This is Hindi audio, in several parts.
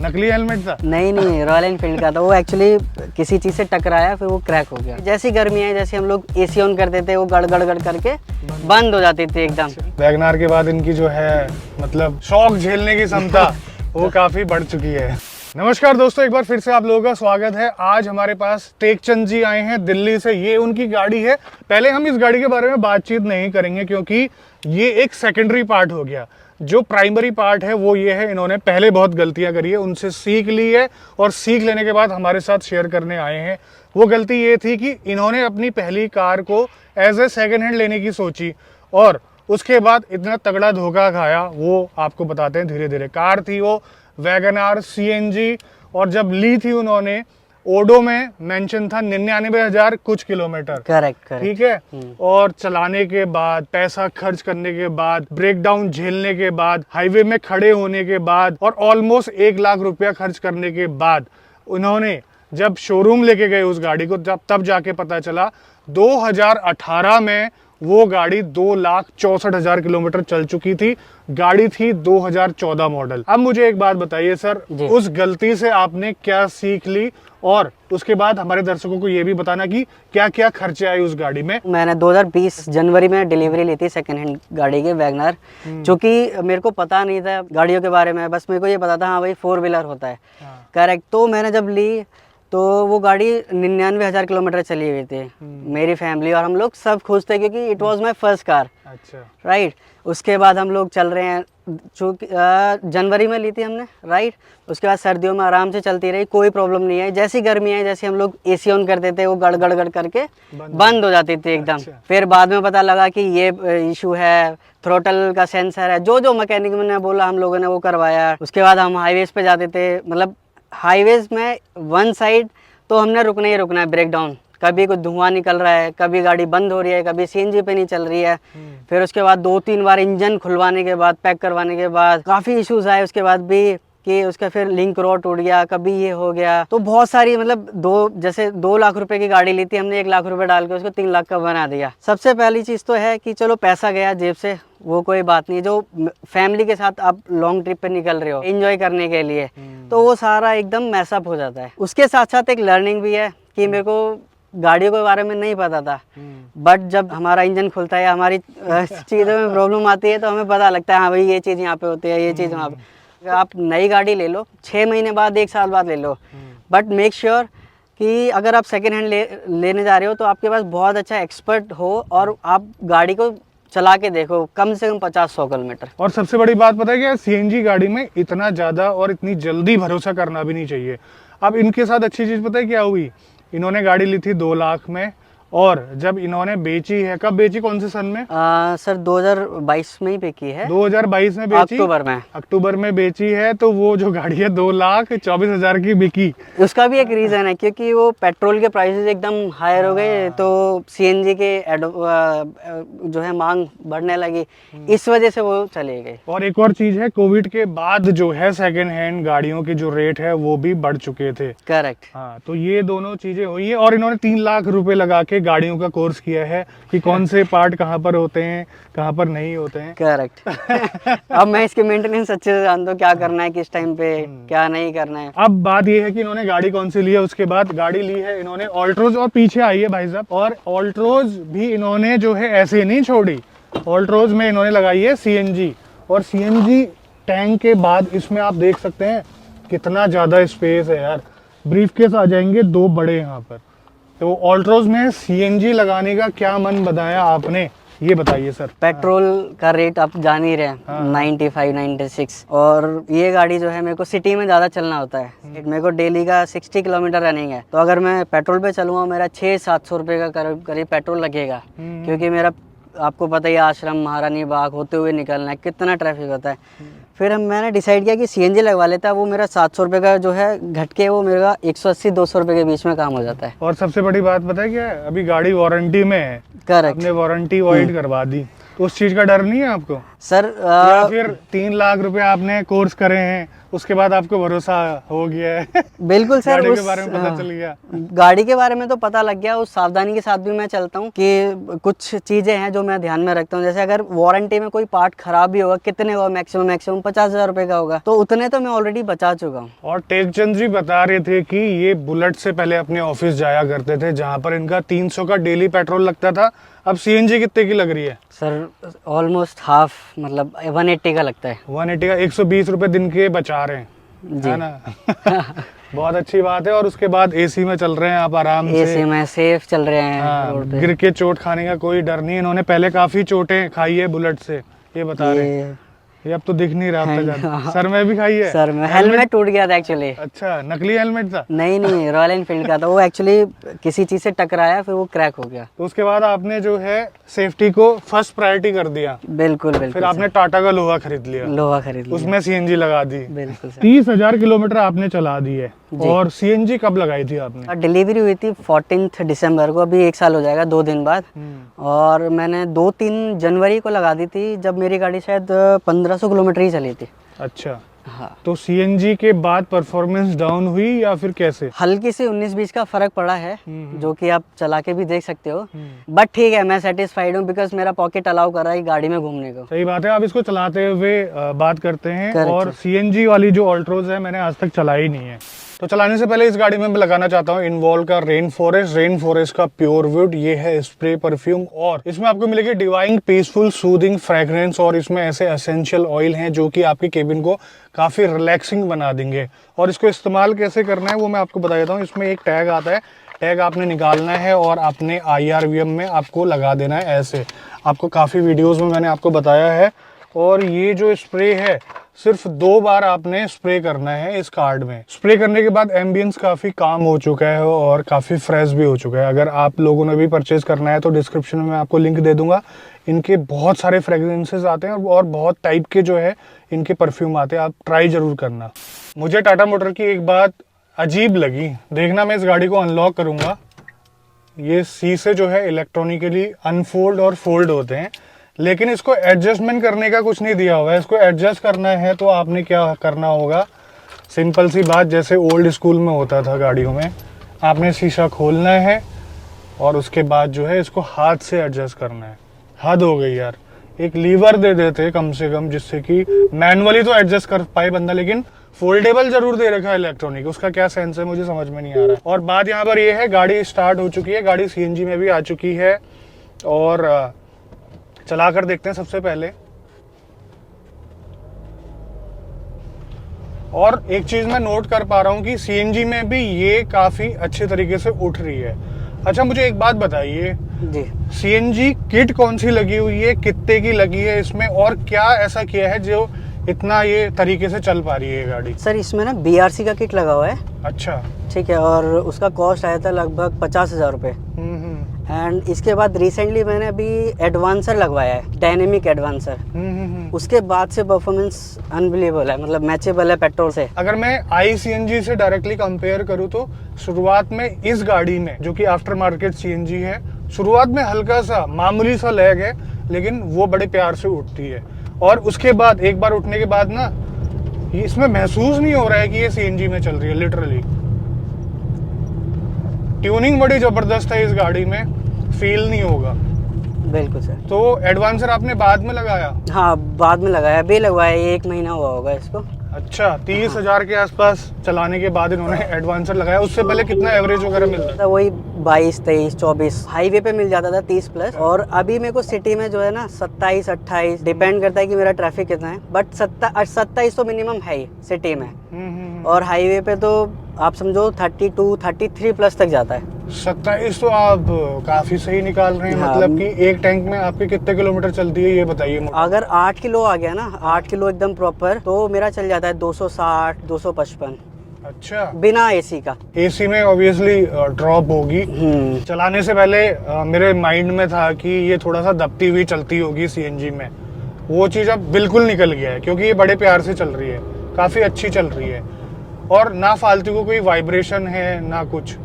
नकली हेलमेट था? नहीं नहीं, रॉयल एनफील्ड का था। वो एक्चुअली किसी चीज़ से टकराया, फिर वो क्रैक हो गया। जैसी गर्मी है, जैसे हम लोग एसी ऑन करते थे, वो गड़ गड़ गड़ करके बंद हो जाती थी एकदम। वैगनार के बाद इनकी जो है मतलब शॉक झेलने की क्षमता वो काफी बढ़ चुकी है। नमस्कार दोस्तों, एक बार फिर से आप लोगों का स्वागत है। आज हमारे पास टेकचंद जी आए हैं दिल्ली से। ये उनकी गाड़ी है। पहले हम इस गाड़ी के बारे में बातचीत नहीं करेंगे क्योंकि ये एक सेकेंडरी पार्ट हो गया। जो प्राइमरी पार्ट है वो ये है, इन्होंने पहले बहुत गलतियां करी है, उनसे सीख ली है और सीख लेने के बाद हमारे साथ शेयर करने आए हैं। वो गलती ये थी कि इन्होंने अपनी पहली कार को एज ए सेकेंड हैंड लेने की सोची और उसके बाद इतना तगड़ा धोखा खाया, वो आपको बताते हैं धीरे धीरे। कार थी वो वैगनार सीएनजी और जब ली थी उन्होंने ओडो में मेंशन था 99,000 कुछ किलोमीटर। करेक्ट। ठीक है। और चलाने के बाद, पैसा खर्च करने के बाद, ब्रेकडाउन झेलने के बाद, हाईवे में खड़े होने के बाद और ऑलमोस्ट 1 लाख रुपया खर्च करने के बाद उन्होंने जब शोरूम लेके गए उस गाड़ी को, तब जाके पता चला 2018 में वो गाड़ी 2,64,000 किलोमीटर चल चुकी थी। गाड़ी थी 2014 मॉडल। अब मुझे एक बात बताइए सर, उस गलती से आपने क्या सीख ली और उसके बाद हमारे दर्शकों को ये भी बताना कि क्या क्या खर्चे आए उस गाड़ी में। मैंने 2020 जनवरी में डिलीवरी ली थी सेकेंड हैंड गाड़ी की, वैगनार। क्योंकि मेरे को पता नहीं था गाड़ियों के बारे में, बस मेरे को ये पता था हाँ भाई 4 व्हीलर होता है। करेक्ट। तो मैंने जब ली तो वो गाड़ी 99,000 किलोमीटर चली हुई थी। मेरी फैमिली और हम लोग सब खुश थे क्योंकि it was my first car. अच्छा। राइट। उसके बाद हम लोग चल रहे हैं, चूँकि जनवरी में ली थी हमने। राइट। उसके बाद सर्दियों में आराम से चलती रही, कोई प्रॉब्लम नहीं है। जैसी गर्मी है, जैसे हम लोग एसी ऑन करते थे, वो गड़ गड़ गड़ करके बंद हो जाती थी एकदम। अच्छा। फिर बाद में पता लगा कि ये इशू है, थ्रोटल का सेंसर है। जो मैकेनिक ने बोला हम लोगों ने वो करवाया। उसके बाद हम हाईवेज पे जाते थे, मतलब हाईवेज में वन साइड तो हमने रुकना ही रुकना है। ब्रेकडाउन, कभी कुछ धुआं निकल रहा है, कभी गाड़ी बंद हो रही है, कभी सीएनजी पे नहीं चल रही है। फिर उसके बाद 2-3 बार इंजन खुलवाने के बाद, पैक करवाने के बाद काफ़ी इश्यूज आए उसके बाद भी कि उसका फिर लिंक रॉड टूट गया, कभी ये हो गया। तो बहुत सारी, मतलब जैसे 2 लाख रुपए की गाड़ी ली थी हमने, 1 लाख रुपए डाल के उसको 3 लाख का बना दिया। सबसे पहली चीज़ तो है कि चलो पैसा गया जेब से, वो कोई बात नहीं। जो फैमिली के साथ आप लॉन्ग ट्रिप पे निकल रहे हो एंजॉय करने के लिए, तो वो सारा एकदम मैसअप हो जाता है। उसके साथ साथ एक लर्निंग भी है कि मेरे को गाड़ियों के बारे में नहीं पता था, बट जब हमारा इंजन खुलता है, हमारी चीज़ों में प्रॉब्लम आती है, तो हमें पता लगता है हाँ भाई ये चीज़ यहाँ पे होती है, ये चीज़ वहाँ पे। आप नई गाड़ी ले लो, 6 महीने बाद, 1 साल बाद ले लो, बट मेक श्योर कि अगर आप सेकेंड हैंड लेने जा रहे हो तो आपके पास बहुत अच्छा एक्सपर्ट हो और आप गाड़ी को चला के देखो कम से कम 50-100 किलोमीटर। और सबसे बड़ी बात पता है क्या, सीएनजी गाड़ी में इतना ज्यादा और इतनी जल्दी भरोसा करना भी नहीं चाहिए। अब इनके साथ अच्छी चीज पता है क्या हुई, इन्होंने गाड़ी ली थी 2 लाख में और जब इन्होंने बेची है, कब बेची, कौन से सन में? सर 2022 में ही बेची है। 2022 में बेची, अक्टूबर में बेची है। तो वो जो गाड़ी है 2,24,000 की बिकी। उसका भी एक रीजन है क्योंकि वो पेट्रोल के प्राइसेस एकदम हायर हो गए, तो सीएनजी के जो है मांग बढ़ने लगी, इस वजह से वो चले गए। और एक और चीज है, कोविड के बाद जो है सेकेंड हैंड गाड़ियों के जो रेट है वो भी बढ़ चुके थे। करेक्ट। हाँ, तो ये दोनों चीजें हुई है और इन्होंने 3 लाख रुपए लगा के गाड़ियों का कोर्स किया है कि कौन से पार्ट कहाँ पर होते हैं, कहाँ पर नहीं होते हैं। करेक्ट। अब मैं इसके मेंटेनेंस अच्छे से जानता हूँ, क्या करना है, किस टाइम पे क्या नहीं करना है। अब बात ये है कि इन्होंने गाड़ी कौन सी ली है। उसके बाद गाड़ी ली है इन्होंने ऑल्ट्रोज, और पीछे आई है भाई साहब, और ऑल्ट्रोज भी इन्होंने जो है ऐसे नहीं छोड़ी। ऑल्ट्रोज में इन्होंने लगाई है सीएनजी, और सीएनजी टैंक के बाद इसमें आप देख सकते हैं कितना ज्यादा स्पेस है यार। ब्रीफकेस आ जाएंगे 2 बड़े यहाँ पर। तो ऑल्ट्रोज में सीएनजी लगाने का क्या मन बनाया आपने, ये बताइए सर। पेट्रोल का रेट आप जान ही रहे हैं, 95-96, और ये गाड़ी जो है मेरे को सिटी में ज़्यादा चलना होता है। मेरे को डेली का 60 किलोमीटर रनिंग है, तो अगर मैं पेट्रोल पे चलूँगा मेरा 600-700 रुपये का करीब पेट्रोल लगेगा। क्योंकि मेरा आपको पता ही, आश्रम महारानी बाग होते हुए निकलना है, कितना ट्रैफिक होता है। फिर मैंने डिसाइड किया कि सीएनजी लगवा लेता है, वो मेरा 700 रुपये का जो है घट के वो मेरा 180-200 रुपये के बीच में काम हो जाता है। और सबसे बड़ी बात पता है क्या है, अभी गाड़ी वारंटी में है। करेक्ट। आपने वारंटी वॉइड करवा दी, तो उस चीज का डर नहीं है आपको सर? या फिर 3 लाख रुपए आपने कोर्स करे हैं उसके बाद आपको भरोसा हो गया है? बिल्कुल सर, गाड़ी के बारे में पता चल गया? गाड़ी के बारे में तो पता लग गया। उस सावधानी के साथ भी मैं चलता हूँ कि कुछ चीज़ें हैं जो मैं ध्यान में रखता हूँ। जैसे अगर वारंटी में कोई पार्ट खराब भी होगा, कितने होगा, मैक्सिमम 50,000 रुपये का होगा, तो उतने तो मैं ऑलरेडी बचा चुका हूँ। और टेकचंद जी बता रहे थे कि ये बुलेट से पहले अपने ऑफिस जाया करते थे, जहाँ पर इनका 300 का डेली पेट्रोल लगता था। अब सीएनजी कितने की लग रही है? सर ऑलमोस्ट हाफ, मतलब 180 का लगता है। 180 का 120 रुपए दिन के बचा रहे हैं, है ना? बहुत अच्छी बात है। और उसके बाद एसी में चल रहे हैं आप आराम से, एसी में सेफ चल रहे हैं। हाँ, रोड पे। गिर के चोट खाने का कोई डर नहीं। इन्होंने पहले काफी चोटें खाई है बुलेट से, ये बता रहे हैं। ये अब तो दिख नहीं रहा था ज्यादा। सर में भी खाई है? सर में हेलमेट टूट गया था एक्चुअली। अच्छा, नकली हेलमेट था? नहीं, रॉयल एनफील्ड का था वो। एक्चुअली किसी चीज से टकराया, फिर वो क्रैक हो गया। तो उसके बाद आपने जो है सेफ्टी को फर्स्ट प्रायोरिटी कर दिया। बिल्कुल फिर आपने टाटा का लोहा खरीद लिया, लोहा खरीद लिया, उसमें सीएनजी लगा दी। बिल्कुल सर। 30,000 किलोमीटर आपने चला दी है। और सीएनजी कब लगाई थी आपने? डिलीवरी हुई थी 14 दिसंबर को, अभी 1 साल हो जाएगा 2 दिन बाद। और मैंने 2-3 जनवरी को लगा दी थी, जब मेरी गाड़ी शायद 1500 किलोमीटर ही चली थी। अच्छा, हाँ। तो सीएनजी के बाद परफॉर्मेंस डाउन हुई या फिर कैसे? हल्की सी 19-20 का फर्क पड़ा है, जो कि आप चला के भी देख सकते हो। बट ठीक है, मैं सेटिस्फाइड हूँ, बिकॉज मेरा पॉकेट अलाउ कर रहा है गाड़ी में घूमने को। सही बात है। आप इसको चलाते हुए बात करते हैं। Correct. और सीएनजी वाली जो ऑल्ट्रोज है मैंने आज तक चलाई नहीं है। तो चलाने से पहले इस गाड़ी में मैं लगाना चाहता हूँ इन्वॉल्व का रेन फॉरेस्ट का प्योर वुड। ये है स्प्रे परफ्यूम, और इसमें आपको मिलेगी डिवाइन पीसफुल सूदिंग फ्रेग्रेंस। और इसमें ऐसे एसेंशियल ऑयल हैं जो कि आपके केबिन को काफी रिलैक्सिंग बना देंगे। और इसको इस्तेमाल कैसे करना है वो मैं आपको बता देता हूँ। इसमें एक टैग आता है, टैग आपने निकालना है और अपने IRVM में आपको लगा देना है। ऐसे आपको काफ़ी वीडियोस में मैंने आपको बताया है। और ये जो स्प्रे है सिर्फ 2 बार आपने स्प्रे करना है इस कार्ड में। स्प्रे करने के बाद एम्बियंस काफ़ी काम हो चुका है और काफ़ी फ्रेश भी हो चुका है। अगर आप लोगों ने भी परचेज करना है तो डिस्क्रिप्शन में मैं आपको लिंक दे दूंगा। इनके बहुत सारे फ्रेग्रेंसेस आते हैं और बहुत टाइप के जो है इनके परफ्यूम आते हैं, आप ट्राई ज़रूर करना। मुझे टाटा मोटर की एक बात अजीब लगी, देखना मैं इस गाड़ी को अनलॉक करूँगा। ये शीशे जो है इलेक्ट्रॉनिकली अनफोल्ड और फोल्ड होते हैं, लेकिन इसको एडजस्टमेंट करने का कुछ नहीं दिया हुआ है। इसको एडजस्ट करना है तो आपने क्या करना होगा, सिंपल सी बात, जैसे ओल्ड स्कूल में होता था गाड़ियों में, आपने शीशा खोलना है और उसके बाद जो है इसको हाथ से एडजस्ट करना है। हद हो गई यार, एक लीवर दे देते कम से कम, जिससे कि मैनुअली तो एडजस्ट कर पाए बंदा, लेकिन फोल्डेबल जरूर दे रखा है इलेक्ट्रॉनिक। उसका क्या सेंस है मुझे समझ में नहीं आ रहा है। और बात यहाँ पर ये है, गाड़ी स्टार्ट हो चुकी है, गाड़ी सीएनजी में भी आ चुकी है। और चला कर देखते हैं सबसे पहले। और एक चीज मैं नोट कर पा रहा हूँ कि सीएनजी में भी ये काफी अच्छे तरीके से उठ रही है। अच्छा, मुझे एक बात बताइए जी, सीएनजी किट कौन सी लगी हुई है, कितने की लगी है इसमें, और क्या ऐसा किया है जो इतना ये तरीके से चल पा रही है गाड़ी? सर इसमें ना BRC का किट लगा हुआ है। अच्छा, ठीक है, और उसका कॉस्ट आया था लगभग 50,000 रुपये। एंड इसके बाद रिसेंटली मैंने अभी एडवांसर लगवाया है, डायनेमिक एडवांसर। उसके बाद से परफॉर्मेंस अनबिलीवेबल है, मतलब मैचेबल है पेट्रोल से। अगर मैं ICNG से डायरेक्टली कंपेयर करूँ तो शुरुआत में इस गाड़ी में, जो कि आफ्टर मार्केट CNG है, शुरुआत में हल्का सा मामूली सा लैग है, लेकिन वो बड़े प्यार से उठती है। और उसके बाद एक बार उठने के बाद ना, ये इसमें महसूस नहीं हो रहा है कि ये CNG में चल रही है। लिटरली ट्यूनिंग बड़ी जबरदस्त है इस गाड़ी में, फील नहीं होगा। बिल्कुल सर। तो एडवांसर आपने बाद में लगाया? हाँ, बाद में लगाया, अभी लगवाया, 1 महीना हुआ होगा इसको। अच्छा, 30,000 के आसपास चलाने के बाद इन्होंने एडवांसर लगाया। उससे पहले कितना एवरेज वगैरह मिलता था? वही 22, 23, 24 हाईवे पे मिल जाता था 30+। और अभी मेरे को सिटी में जो है ना 27, 28 डिपेंड करता है कि मेरा ट्रैफिक कितना है, बट 27 तो मिनिमम है ही सिटी में। और हाईवे पे तो आप समझो 32, 33+ तक जाता है। 27 तो आप काफी सही निकाल रहे हैं। हाँ। मतलब कि एक टैंक में आपके कितने किलोमीटर चलती है ये बताइए मुझे। अगर 8 किलो आ गया ना, 8 किलो एकदम प्रॉपर, तो मेरा चल जाता है 260, 255 अच्छा, बिना एसी का। एसी में ऑब्वियसली ड्रॉप होगी। चलाने से पहले मेरे माइंड में था कि ये थोड़ा सा दबती हुई चलती होगी सीएनजी में, वो चीज़ अब बिल्कुल निकल गया है, क्योंकि ये बड़े प्यार से चल रही है, काफ़ी अच्छी चल रही है। और ना फालतू को कोई वाइब्रेशन है ना कुछ,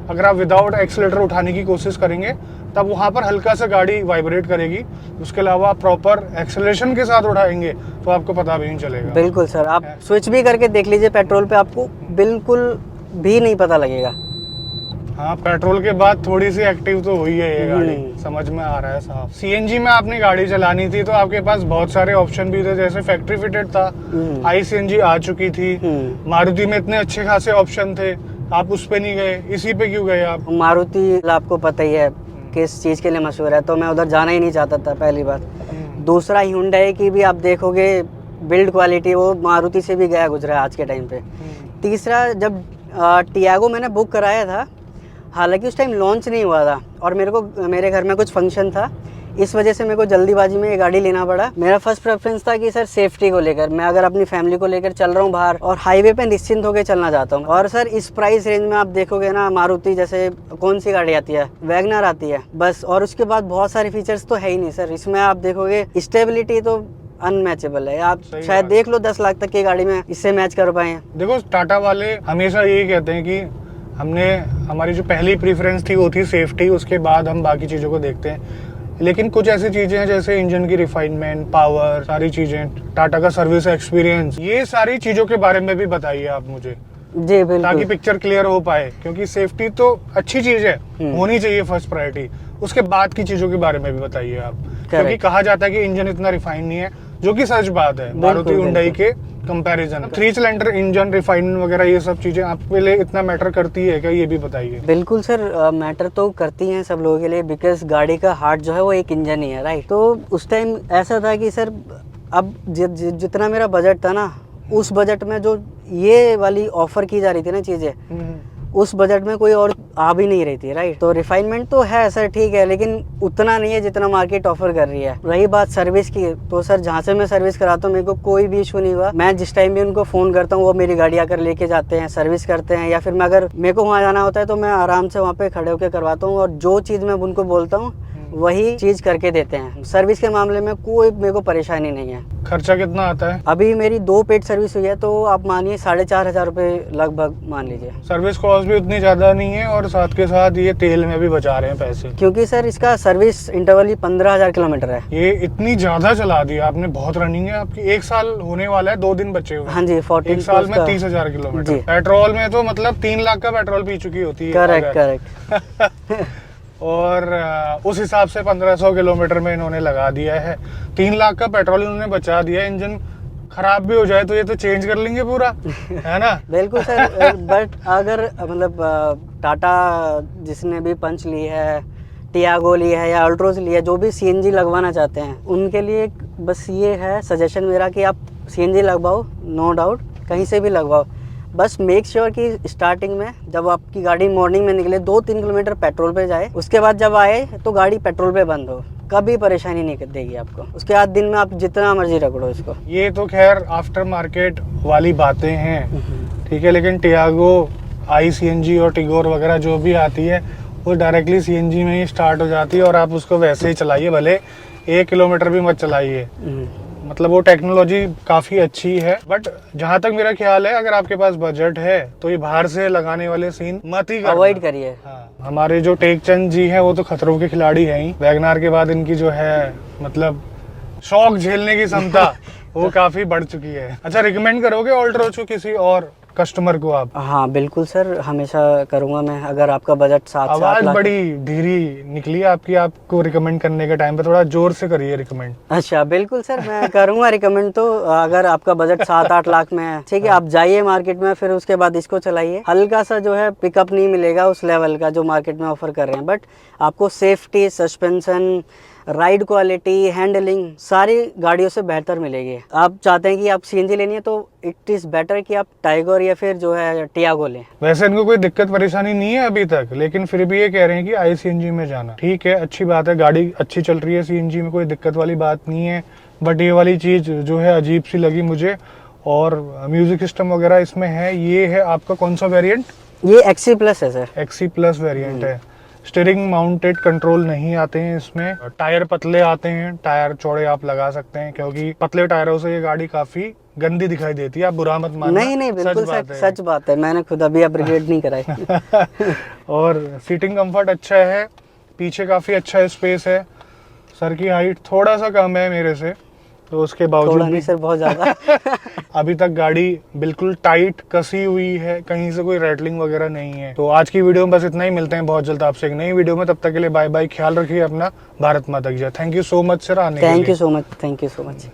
अगर आप विदाउट एक्सीलेटर उठाने की कोशिश करेंगे तब वहाँ पर हल्का सा गाड़ी वाइब्रेट करेगी। उसके अलावा आप प्रॉपर एक्सेलरेशन के साथ उठाएंगे तो आपको पता भी नहीं चलेगा। बिल्कुल सर, आप स्विच भी करके देख लीजिए पेट्रोल पे, आपको बिल्कुल भी नहीं पता लगेगा। हाँ, पेट्रोल के बाद थोड़ी सी एक्टिव तो हुई है ये गाड़ी, समझ में आ रहा है साहब। सीएनजी में आपने गाड़ी चलानी थी तो आपके पास बहुत सारे ऑप्शन भी थे, जैसे फैक्ट्री फिटेड था, आई सीएनजी आ चुकी थी, मारुति में इतने अच्छे खासे ऑप्शन थे, आप उस पे नहीं गए, इसी पे क्यों गए आप? मारुति आपको पता ही है किस चीज़ के लिए मशहूर है, तो मैं उधर जाना ही नहीं चाहता था, पहली बात। दूसरा हुंडई की भी आप देखोगे बिल्ड क्वालिटी वो मारुति से भी गया गुजरा है आज के टाइम पे। तीसरा, जब टियागो मैंने बुक कराया था, हालांकि उस टाइम लॉन्च नहीं हुआ था और मेरे घर में कुछ फंक्शन था, इस वजह से मेरे को जल्दीबाजी में ये गाड़ी लेना पड़ा। मेरा फर्स्ट प्रेफरेंस था कि सर सेफ्टी को लेकर, मैं अगर अपनी फैमिली को लेकर चल रहा हूँ बाहर और हाईवे पे निश्चिंत होकर चलना चाहता हूँ। और सर इस प्राइस रेंज में आप देखोगे ना, मारुति जैसे कौन सी गाड़ी आती है, वैगनर आती है बस, और उसके बाद बहुत सारे फीचर्स तो है ही नहीं सर इसमें। आप देखोगे स्टेबिलिटी तो अनमैचेबल है, आप शायद देख लो 10 लाख तक की गाड़ी में इससे मैच कर पाए। देखो, टाटा वाले हमेशा यही कहते हैं कि हमारी जो पहली प्रेफरेंस थी वो थी सेफ्टी, उसके बाद हम बाकी चीज़ों को देखते हैं। लेकिन कुछ ऐसी चीज़ें हैं जैसे इंजन की रिफाइनमेंट, पावर, सारी चीज़ें, टाटा का सर्विस एक्सपीरियंस, ये सारी चीज़ों के बारे में भी बताइए आप मुझे, जी बिल्कुल, ताकि पिक्चर क्लियर हो पाए। क्योंकि सेफ्टी तो अच्छी चीज़ है, होनी चाहिए फर्स्ट प्रायोरिटी, उसके बाद की चीज़ों के बारे में भी बताइए आप। क्योंकि कहा जाता है कि इंजन इतना रिफाइन नहीं है, जो कि सच बात है मारुति हुंडई के कंपैरिजन। 3 सिलेंडर इंजन, रिफाइन वगैरह ये सब चीजें आपके लिए इतना मैटर करती है क्या, ये भी बताइए। बिल्कुल सर, मैटर तो करती हैं सब लोगों के लिए, बिकॉज गाड़ी का हार्ट जो है वो एक इंजन ही है, राइट। तो उस टाइम ऐसा था कि सर अब जितना मेरा बजट था ना, उस बजट में जो ये वाली ऑफर की जा रही थी ना चीजें, उस बजट में कोई और आ भी नहीं रही थी, राइट। तो रिफाइनमेंट तो है सर, ठीक है, लेकिन उतना नहीं है जितना मार्केट ऑफर कर रही है। रही बात सर्विस की, तो सर जहाँ से मैं सर्विस कराता हूँ मेरे को कोई भी इशू नहीं हुआ। मैं जिस टाइम भी उनको फ़ोन करता हूँ वो मेरी गाड़ी आकर लेके जाते हैं, सर्विस करते हैं, या फिर मैं अगर मेरे को वहाँ जाना होता है तो मैं आराम से वहाँ पे खड़े होकर करवाता हूँ, और जो चीज़ मैं उनको बोलता हूँ वही चीज करके देते हैं। सर्विस के मामले में कोई मेरे को परेशानी नहीं है। खर्चा कितना आता है? अभी मेरी 2 पेड सर्विस हुई है तो आप मानिए 4,500 रुपए लगभग मान लीजिए। सर्विस कॉस्ट भी उतनी ज्यादा नहीं है और साथ के साथ ये तेल में भी बचा रहे हैं पैसे, क्योंकि सर इसका सर्विस इंटरवल ही 15,000 किलोमीटर है। ये इतनी ज्यादा चला दिया आपने, बहुत रनिंग है आपकी। 1 साल होने वाला है, 2 दिन बचे हुए। हाँ जी, 1 साल में 30,000 किलोमीटर। पेट्रोल में तो मतलब 3 लाख का पेट्रोल पी चुकी होती है। करेक्ट। और उस हिसाब से 1500 किलोमीटर में इन्होंने लगा दिया है। 3 लाख का पेट्रोल इन्होंने बचा दिया। इंजन खराब भी हो जाए तो ये तो चेंज कर लेंगे पूरा, है ना? बिल्कुल सर। बट अगर मतलब टाटा जिसने भी पंच ली है, टियागो ली है या अल्ट्रोज ली है, जो भी सीएनजी लगवाना चाहते हैं उनके लिए बस ये है सजेशन मेरा कि आप सीएनजी लगवाओ, नो डाउट कहीं से भी लगवाओ, बस मेक श्योर कि स्टार्टिंग में जब आपकी गाड़ी मॉर्निंग में निकले 2-3 किलोमीटर पेट्रोल पे जाए, उसके बाद जब आए तो गाड़ी पेट्रोल पे बंद हो, कभी परेशानी नहीं देगी आपको। उसके बाद दिन में आप जितना मर्जी रगड़ो इसको। ये तो खैर आफ्टर मार्केट वाली बातें हैं, ठीक है, लेकिन टियागो आई सीएनजी और टिगोर वगैरह जो भी आती है वो डायरेक्टली सीएनजी में ही स्टार्ट हो जाती है और आप उसको वैसे ही चलाइए, भले 1 किलोमीटर भी मत चलाइए। मतलब वो टेक्नोलॉजी काफ़ी अच्छी है। बट जहाँ तक मेरा ख्याल है, अगर आपके पास बजट है तो ये बाहर से लगाने वाले सीन मत ही अवॉइड करिए। हाँ, हमारे जो टेकचंद जी हैं वो तो खतरों के खिलाड़ी हैं ही। वैगनार के बाद इनकी जो है मतलब शौक झेलने की क्षमता वो काफ़ी बढ़ चुकी है। अच्छा, रिकमेंड करोगे ऑल्ट्रोज को किसी और कस्टमर को आप? हाँ बिल्कुल सर, हमेशा करूँगा मैं। अगर आपका बजट 7 आवाज लाख। बड़ी धीरी निकली आपकी, आपको रिकमेंड करने के टाइम पे थोड़ा जोर से करिए रिकमेंड। अच्छा बिल्कुल सर, मैं करूँगा रिकमेंड। तो अगर आपका बजट 7-8 लाख में है, ठीक है, आप जाइए मार्केट में, फिर उसके बाद इसको चलाइए। हल्का सा जो है पिकअप नहीं मिलेगा उस लेवल का जो मार्केट में ऑफर कर रहे हैं, बट आपको safety, suspension, ride quality, handling सारी गाड़ियों से बेहतर मिलेगी। आप चाहते हैं कि आप सीएनजी लेनी है तो इट इज़ बेटर कि आप टाइगर या फिर जो है टियागो लें। वैसे इनको कोई दिक्कत परेशानी नहीं है अभी तक, लेकिन फिर भी ये कह रहे हैं कि आई सीएनजी में जाना। ठीक है, अच्छी बात है, गाड़ी अच्छी चल रही है, सीएनजी में कोई दिक्कत वाली बात नहीं है। बट ये वाली चीज़ जो है अजीब सी लगी मुझे। और म्यूजिक सिस्टम वगैरह इसमें है। ये है आपका कौन सा वेरिएंट? ये XC+ है सर। XC+ वेरिएंट है। स्टीयरिंग माउंटेड कंट्रोल नहीं आते हैं इसमें। टायर पतले आते हैं, टायर चौड़े आप लगा सकते हैं, क्योंकि पतले टायरों से ये गाड़ी काफी गंदी दिखाई देती है। आप बुरा मत मानना, नहीं नहीं बिल्कुल सच बात है, मैंने खुद अभी अपग्रेड नहीं कराई। और सीटिंग कंफर्ट अच्छा है, पीछे काफी अच्छा स्पेस है। सर की हाइट थोड़ा सा कम है मेरे से, तो उसके बावजूद थोड़ा भी नहीं सर, बहुत ज्यादा। अभी तक गाड़ी बिल्कुल टाइट कसी हुई है, कहीं से कोई रैटलिंग वगैरह नहीं है। तो आज की वीडियो में बस इतना ही, मिलते हैं बहुत जल्द आपसे एक नई वीडियो में। तब तक के लिए बाय बाय, ख्याल रखिए अपना, भारत माता की जय। Thank you so much sir आने के लिए। Thank you so much, thank you so much.